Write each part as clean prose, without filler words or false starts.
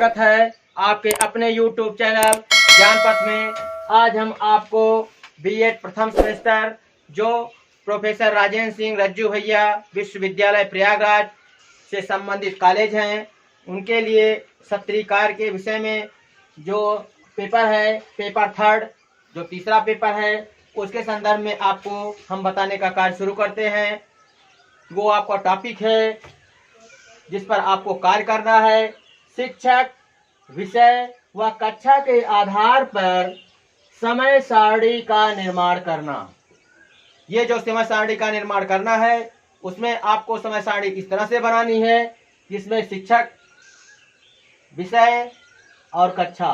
स्वागत है आपके अपने YouTube चैनल ज्ञानपथ में। आज हम आपको बीएड प्रथम सेमेस्टर जो प्रोफेसर राजेंद्र सिंह रज्जू भैया विश्वविद्यालय प्रयागराज से संबंधित कॉलेज हैं, उनके लिए सत्री कार्य के विषय में जो पेपर है, पेपर थर्ड जो तीसरा पेपर है, उसके संदर्भ में आपको हम बताने का कार्य शुरू करते हैं। वो आपका टॉपिक है जिस पर आपको कार्य करना है। शिक्षक विषय व कक्षा के आधार पर समय सारणी का निर्माण करना। ये जो समय सारणी का निर्माण करना है, उसमें आपको समय सारणी इस तरह से बनानी है जिसमें शिक्षक, विषय और कक्षा,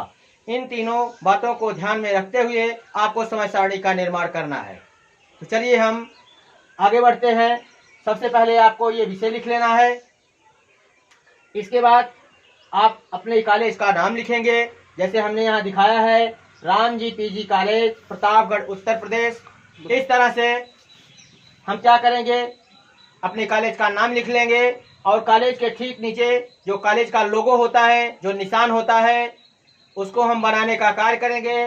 इन तीनों बातों को ध्यान में रखते हुए आपको समय सारणी का निर्माण करना है। तो चलिए हम आगे बढ़ते हैं। सबसे पहले आपको ये विषय लिख लेना है। इसके बाद आप अपने कॉलेज का नाम लिखेंगे, जैसे हमने यहाँ दिखाया है, राम जी पीजी कॉलेज, प्रतापगढ़, उत्तर प्रदेश। इस तरह से हम क्या करेंगे, अपने कॉलेज का नाम लिख लेंगे और कॉलेज के ठीक नीचे जो कॉलेज का लोगो होता है, जो निशान होता है, उसको हम बनाने का कार्य करेंगे।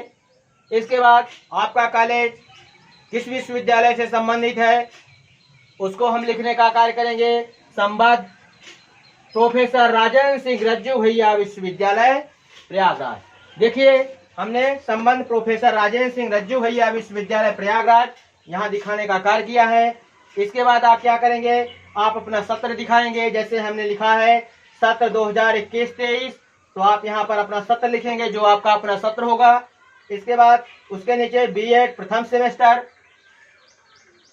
इसके बाद आपका कॉलेज किस विश्वविद्यालय से संबंधित है, उसको हम लिखने का कार्य करेंगे। संबद्ध प्रोफेसर राजेंद्र सिंह रज्जू भैया विश्वविद्यालय प्रयागराज। देखिए, हमने संबंध प्रोफेसर राजेंद्र सिंह रज्जू भैया विश्वविद्यालय प्रयागराज यहाँ दिखाने का कार्य किया है। इसके बाद आप क्या करेंगे, आप अपना सत्र दिखाएंगे। जैसे हमने लिखा है सत्र 2021-23, तो आप यहाँ पर अपना सत्र लिखेंगे जो आपका अपना सत्र होगा। इसके बाद उसके नीचे बीएड प्रथम सेमेस्टर,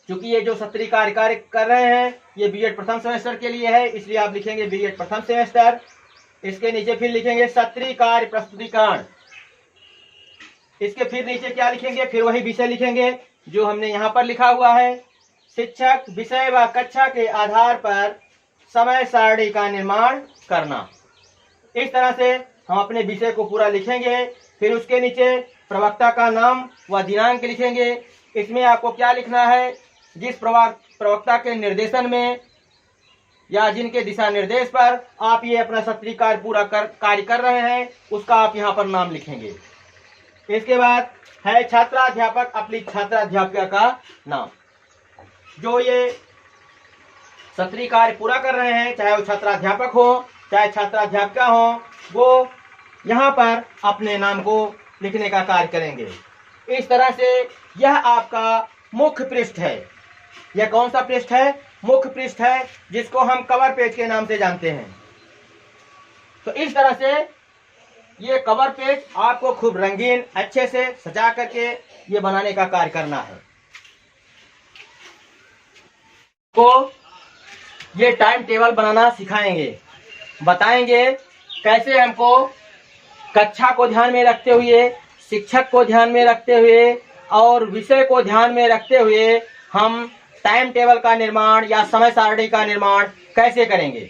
क्योंकि ये जो सत्री कार्य कर रहे हैं ये बीएड प्रथम सेमेस्टर के लिए है, इसलिए आप लिखेंगे बीएड प्रथम सेमेस्टर। इसके नीचे फिर लिखेंगे सत्री कार्य प्रस्तुतिकरण। इसके फिर नीचे क्या लिखेंगे, फिर वही विषय लिखेंगे जो हमने यहाँ पर लिखा हुआ है। शिक्षक विषय व कक्षा के आधार पर समय सारणी का निर्माण करना। इस तरह से हम अपने विषय को पूरा लिखेंगे। फिर उसके नीचे प्रवक्ता का नाम व दिनांक लिखेंगे। इसमें आपको क्या लिखना है, जिस प्रवक्ता के निर्देशन में या जिनके दिशा निर्देश पर आप ये अपना सत्री कार्य पूरा कार्य कर रहे हैं, उसका आप यहाँ पर नाम लिखेंगे। इसके बाद है छात्राध्यापक अपनी छात्राध्यापिका का नाम। जो ये सत्री कार्य पूरा कर रहे हैं, चाहे वो छात्राध्यापक हो चाहे छात्राध्यापिका हो, वो यहाँ पर अपने नाम को लिखने का कार्य करेंगे। इस तरह से यह आपका मुख्य पृष्ठ है। यह कौन सा पृष्ठ है, मुख्य पृष्ठ है, जिसको हम कवर पेज के नाम से जानते हैं। तो इस तरह से ये कवर पेज आपको खूब रंगीन अच्छे से सजा करके ये बनाने का कार्य करना है। तो ये टाइम टेबल बनाना सिखाएंगे, बताएंगे कैसे हमको कक्षा को ध्यान में रखते हुए, शिक्षक को ध्यान में रखते हुए और विषय को ध्यान में रखते हुए हम टाइम टेबल का निर्माण या समय सारणी का निर्माण कैसे करेंगे।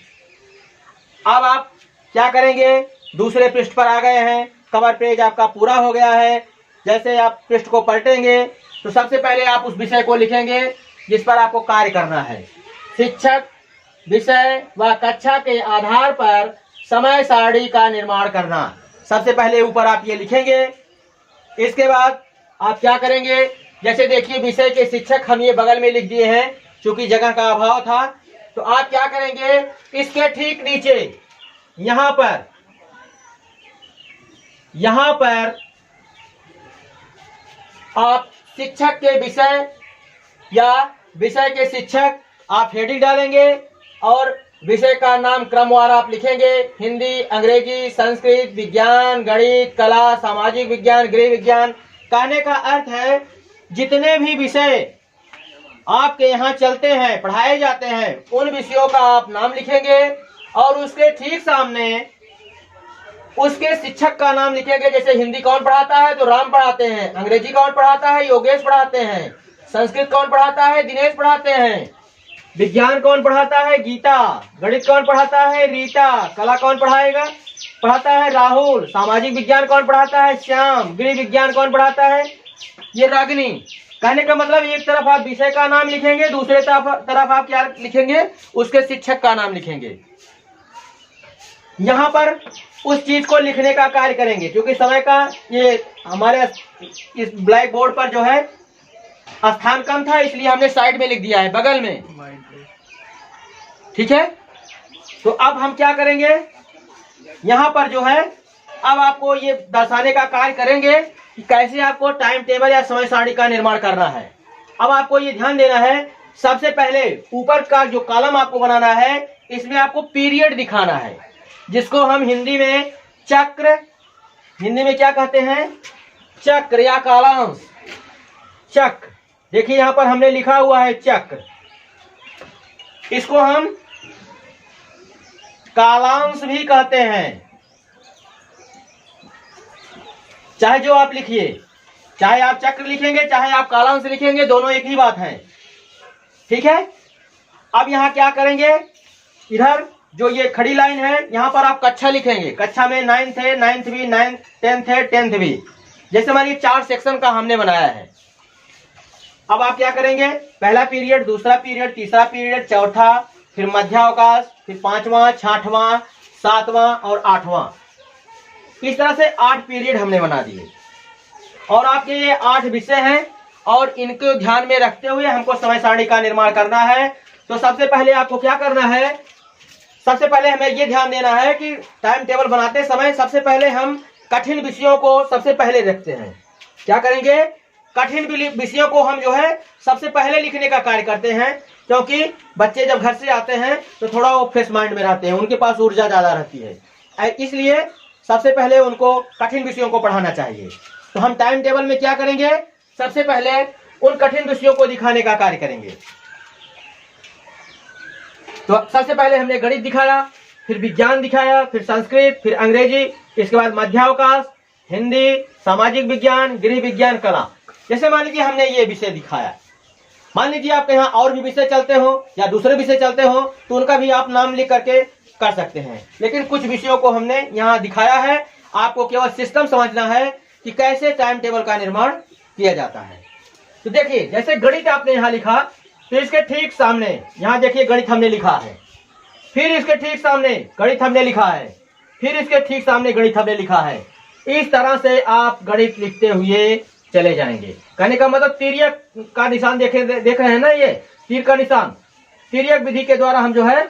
अब आप क्या करेंगे, दूसरे पृष्ठ पर आ गए हैं, कवर पेज आपका पूरा हो गया है। जैसे आप पृष्ठ को पलटेंगे तो सबसे पहले आप उस विषय को लिखेंगे जिस पर आपको कार्य करना है। शिक्षक विषय व कक्षा के आधार पर समय सारणी का निर्माण करना। सबसे पहले ऊपर आप ये लिखेंगे। इसके बाद आप क्या करेंगे, जैसे देखिए विषय के शिक्षक हम ये बगल में लिख दिए हैं, क्योंकि जगह का अभाव था। तो आप क्या करेंगे, इसके ठीक नीचे यहाँ पर आप शिक्षक के विषय या विषय के शिक्षक आप हेडिंग डालेंगे और विषय का नाम क्रमवार आप लिखेंगे। हिंदी, अंग्रेजी, संस्कृत, विज्ञान, गणित, कला, सामाजिक विज्ञान, गृह विज्ञान। कहने का अर्थ है जितने भी विषय आपके यहाँ चलते हैं, पढ़ाए जाते हैं, उन विषयों का आप नाम लिखेंगे और उसके ठीक सामने उसके शिक्षक का नाम लिखेंगे। जैसे हिंदी कौन पढ़ाता है, तो राम पढ़ाते हैं। अंग्रेजी कौन पढ़ाता है, योगेश पढ़ाते हैं। संस्कृत कौन पढ़ाता है, दिनेश पढ़ाते हैं। विज्ञान कौन पढ़ाता है, गीता। गणित कौन पढ़ाता है, रीता। कला कौन पढ़ाता है, राहुल। सामाजिक विज्ञान कौन पढ़ाता है, श्याम। गृह विज्ञान कौन पढ़ाता है, ये रागिनी। कहने का मतलब एक तरफ आप विषय का नाम लिखेंगे, दूसरे तरफ आप क्या लिखेंगे, उसके शिक्षक का नाम लिखेंगे। यहाँ पर उस चीज को लिखने का कार्य करेंगे, क्योंकि समय का ये हमारे इस ब्लैक बोर्ड पर जो है स्थान कम था, इसलिए हमने साइड में लिख दिया है, बगल में। ठीक है, तो अब हम क्या करेंगे, यहाँ पर जो है अब आपको ये दर्शाने का कार्य करेंगे कि कैसे आपको टाइम टेबल या समय सारणी का निर्माण करना है। अब आपको ये ध्यान देना है, सबसे पहले ऊपर का जो कॉलम आपको बनाना है, इसमें आपको पीरियड दिखाना है, जिसको हम हिंदी में चक्र, हिंदी में क्या कहते हैं, चक्र या कालांश। चक्र, देखिए यहां पर हमने लिखा हुआ है चक्र, इसको हम कालांश भी कहते हैं। चाहे जो आप लिखिए, चाहे आप चक्र लिखेंगे चाहे आप कालांश लिखेंगे, दोनों एक ही बात है। ठीक है, अब यहां क्या करेंगे, इधर जो ये खड़ी लाइन है यहां पर आप कक्षा लिखेंगे। कक्षा में 9th है, 9th भी, 10th है, 10th भी, जैसे हमारी 4 सेक्शन का हमने बनाया है। अब आप क्या करेंगे, पहला पीरियड, दूसरा पीरियड, तीसरा पीरियड, चौथा, फिर मध्यावकाश, फिर 5वां, 6वां, 7वां और 8वां। इस तरह से 8 पीरियड हमने बना दिए और आपके ये 8 विषय हैं और इनको ध्यान में रखते हुए हमको समय सारणी का निर्माण करना है। तो सबसे पहले आपको क्या करना है, सबसे पहले हमें ये ध्यान देना है कि टाइम टेबल बनाते समय सबसे पहले हम कठिन विषयों को सबसे पहले रखते हैं। क्या करेंगे, कठिन विषयों को हम जो है सबसे पहले लिखने का कार्य करते हैं, क्योंकि बच्चे जब घर से आते हैं तो थोड़ा वो फ्रेश माइंड में रहते हैं, उनके पास ऊर्जा ज्यादा रहती है, इसलिए सबसे पहले उनको कठिन विषयों को पढ़ाना चाहिए। तो हम टाइम टेबल में क्या करेंगे, सबसे पहले उन कठिन विषयों को दिखाने का कार्य करेंगे। तो सबसे पहले हमने गणित दिखाया, फिर विज्ञान दिखाया, फिर संस्कृत, फिर अंग्रेजी, इसके बाद मध्यावकाश, हिंदी, सामाजिक विज्ञान, गृह विज्ञान, कला। जैसे मान लीजिए हमने ये विषय दिखाया, मान लीजिए आपके यहाँ और भी विषय चलते हो या दूसरे विषय चलते हो तो उनका भी आप नाम लिख करके कर सकते हैं, लेकिन कुछ विषयों को हमने यहाँ दिखाया है। आपको केवल सिस्टम समझना है कि कैसे टाइम टेबल का निर्माण किया जाता है। तो देखिए, जैसे गणित आपने यहाँ लिखा, तो इसके ठीक सामने यहाँ देखिए गणित हमने लिखा है, फिर इसके ठीक सामने गणित हमने लिखा है, फिर इसके ठीक सामने गणित हमने लिखा है। इस तरह से आप गणित लिखते हुए चले जाएंगे। कहने का मतलब तिर्यक का निशान देख रहे हैं ना, ये तीर का निशान, तिर्यक विधि के द्वारा हम जो है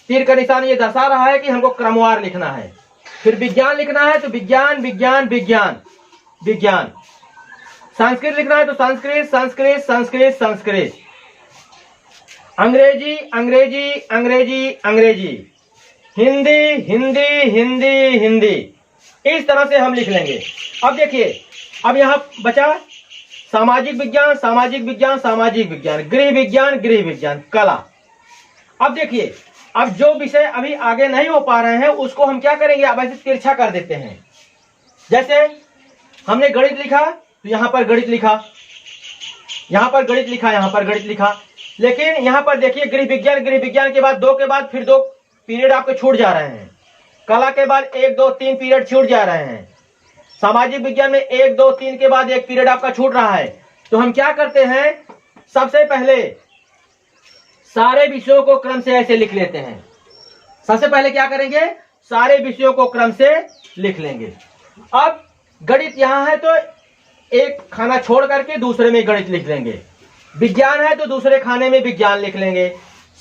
तीर का निशान ये दर्शा रहा है कि हमको क्रमवार लिखना है। फिर विज्ञान लिखना है तो विज्ञान विज्ञान विज्ञान विज्ञान, संस्कृत लिखना है तो संस्कृत संस्कृत संस्कृत संस्कृत, अंग्रेजी अंग्रेजी अंग्रेजी अंग्रेजी, हिंदी हिंदी हिंदी हिंदी। इस तरह से हम लिख लेंगे। अब देखिए, अब यहाँ बचा सामाजिक विज्ञान सामाजिक विज्ञान सामाजिक विज्ञान, गृह विज्ञान गृह विज्ञान, कला। अब देखिए, अब जो विषय अभी आगे नहीं हो पा रहे हैं उसको हम क्या करेंगे, अब ऐसे तिरछा कर देते हैं। जैसे हमने गणित लिखा तो यहाँ पर गणित लिखा, यहाँ पर गणित लिखा, यहाँ पर गणित लिखा, लेकिन यहाँ पर देखिए गृह विज्ञान के बाद 2 के बाद फिर 2 पीरियड आपके छूट जा रहे हैं, कला के बाद 1 2 3 पीरियड छूट जा रहे हैं, सामाजिक विज्ञान में 1 2 3 के बाद 1 पीरियड आपका छूट रहा है। तो हम क्या करते हैं, सबसे पहले सारे विषयों को क्रम से ऐसे लिख लेते हैं। सबसे पहले क्या करेंगे, सारे विषयों को क्रम से लिख लेंगे। अब गणित यहाँ है तो एक खाना छोड़ करके दूसरे में गणित लिख लेंगे, विज्ञान है तो दूसरे खाने में विज्ञान लिख लेंगे,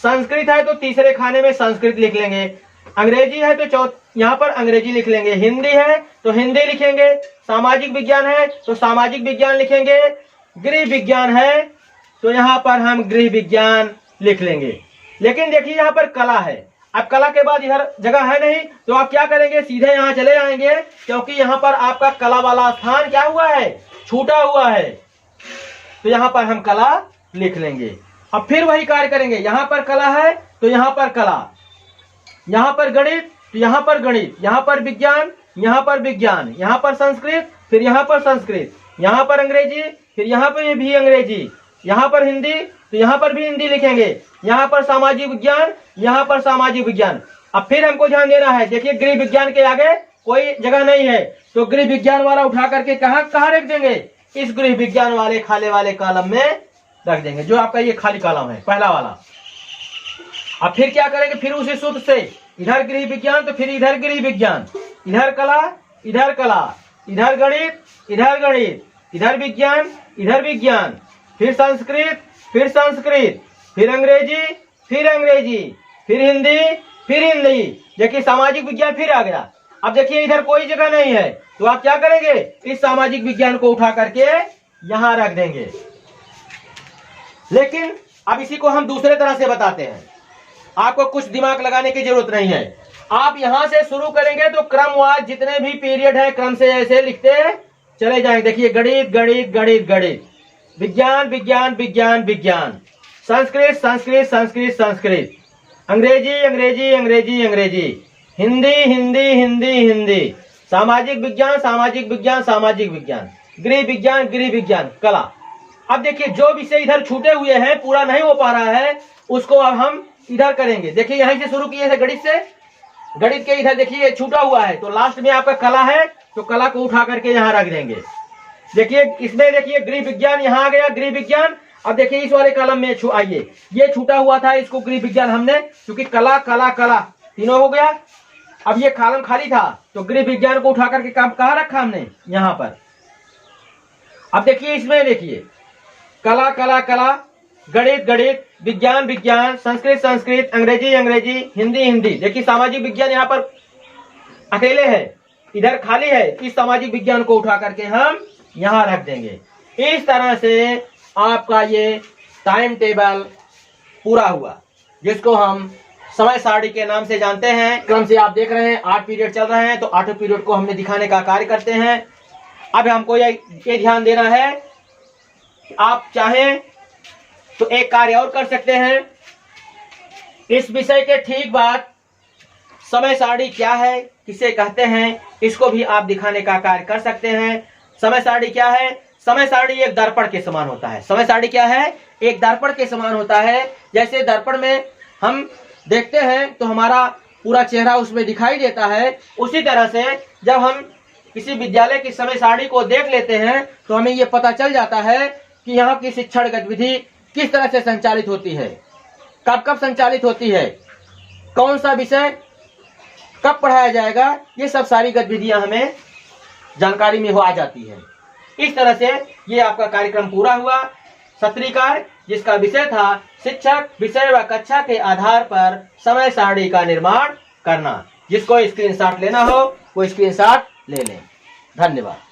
संस्कृत है तो तीसरे खाने में संस्कृत लिख लेंगे, अंग्रेजी है तो यहाँ पर अंग्रेजी लिख लेंगे, हिंदी है तो हिंदी लिखेंगे, सामाजिक विज्ञान है तो सामाजिक विज्ञान लिखेंगे, गृह विज्ञान है तो यहाँ पर हम गृह विज्ञान लिख लेंगे। लेकिन देखिए यहाँ पर कला है, अब कला के बाद इधर जगह है नहीं तो आप क्या करेंगे, सीधे यहाँ चले जाएंगे, क्योंकि यहाँ पर आपका कला वाला स्थान क्या हुआ है, छूटा हुआ है। तो यहाँ पर हम कला लिख लेंगे। अब फिर वही कार्य करेंगे, यहाँ पर कला है तो यहाँ पर कला, यहाँ पर गणित तो यहाँ पर गणित, यहाँ पर विज्ञान, यहाँ पर विज्ञान, यहाँ पर संस्कृत, फिर यहाँ पर संस्कृत, यहाँ पर अंग्रेजी, फिर यहाँ पर भी अंग्रेजी, यहाँ पर हिंदी तो यहाँ पर भी हिंदी लिखेंगे, यहाँ पर सामाजिक विज्ञान, यहाँ पर सामाजिक विज्ञान। अब फिर हमको ध्यान देना है, देखिए गृह विज्ञान के आगे कोई जगह नहीं है तो गृह विज्ञान वाला उठा करके कहाँ रख देंगे, इस गृह विज्ञान वाले खाली वाले कॉलम में रख देंगे, जो आपका ये खाली कॉलम है पहला वाला। अब फिर क्या करेंगे, फिर उसी सूत्र से इधर गृह विज्ञान तो फिर इधर गृह विज्ञान, इधर कला, इधर कला, इधर गणित, इधर गणित, इधर विज्ञान, इधर विज्ञान, फिर संस्कृत, फिर संस्कृत, फिर अंग्रेजी, फिर अंग्रेजी, फिर हिंदी, फिर हिंदी। देखिए सामाजिक विज्ञान फिर आ गया। अब देखिए इधर कोई जगह नहीं है तो आप क्या करेंगे, इस सामाजिक विज्ञान को उठा करके यहां रख देंगे। लेकिन अब इसी को हम दूसरे तरह से बताते हैं, आपको कुछ दिमाग लगाने की जरूरत नहीं है। आप यहां से शुरू करेंगे तो क्रमवार जितने भी पीरियड है क्रम से ऐसे लिखते चले जाएंगे। देखिए गणित गणित गणित गणित, विज्ञान विज्ञान विज्ञान विज्ञान, संस्कृत संस्कृत संस्कृत संस्कृत, अंग्रेजी अंग्रेजी अंग्रेजी अंग्रेजी, हिंदी हिंदी हिंदी हिंदी, सामाजिक विज्ञान सामाजिक विज्ञान सामाजिक विज्ञान, गृह विज्ञान गृह विज्ञान, कला। अब देखिए जो विषय इधर छूटे हुए हैं, पूरा नहीं हो पा रहा है, उसको अब हम इधर करेंगे। देखिए यहीं से शुरू किए थे गणित से, गणित के इधर देखिए छूटा हुआ है तो लास्ट में आपका कला है तो कला को उठा करके यहाँ रख देंगे। देखिए इसमें देखिए गृह विज्ञान यहाँ आ गया, गृह विज्ञान। अब देखिए इस वाले कॉलम में आइए, ये छूटा हुआ था, इसको गृह विज्ञान हमने, क्योंकि कला कला कला तीनों हो गया। अब ये कॉलम खाली था तो गृह विज्ञान को उठा करके काम कहाँ रखा हमने, यहाँ पर। अब देखिए इसमें देखिए कला कला कला, गणित गणित, विज्ञान विज्ञान, संस्कृत संस्कृत, अंग्रेजी अंग्रेजी, हिंदी हिंदी। देखिए सामाजिक विज्ञान यहाँ पर अकेले है, इधर खाली है, इस सामाजिक विज्ञान को उठा करके हम यहाँ रख देंगे। इस तरह से आपका ये टाइम टेबल पूरा हुआ, जिसको हम समय सारणी के नाम से जानते हैं। क्रम से आप देख रहे हैं 8 पीरियड चल रहे हैं तो 8 पीरियड को हमने दिखाने का कार्य करते हैं। अब हमको ये ध्यान देना है, आप चाहें तो एक कार्य और कर सकते हैं। इस विषय के ठीक बाद समय सारणी क्या है, किसे कहते हैं, इसको भी आप दिखाने का कार्य कर सकते हैं। समय सारणी क्या है? समय सारणी एक दर्पण के समान होता है। समय सारणी क्या है? एक दर्पण के समान होता है। जैसे दर्पण में हम देखते हैं तो हमारा पूरा चेहरा उसमें दिखाई देता है, उसी तरह से जब हम किसी विद्यालय की समय सारणी को देख लेते हैं तो हमें ये पता चल जाता है कि यहाँ की शिक्षण गतिविधि किस तरह से संचालित होती है, कब कब संचालित होती है, कौन सा विषय कब पढ़ाया जाएगा, ये सब सारी गतिविधियां हमें जानकारी में हो आ जाती है। इस तरह से ये आपका कार्यक्रम पूरा हुआ। सत्री कार्य, जिसका विषय था शिक्षक विषय व कक्षा के आधार पर समय सारणी का निर्माण करना। जिसको स्क्रीनशॉट लेना हो वो स्क्रीनशॉट ले लें। धन्यवाद।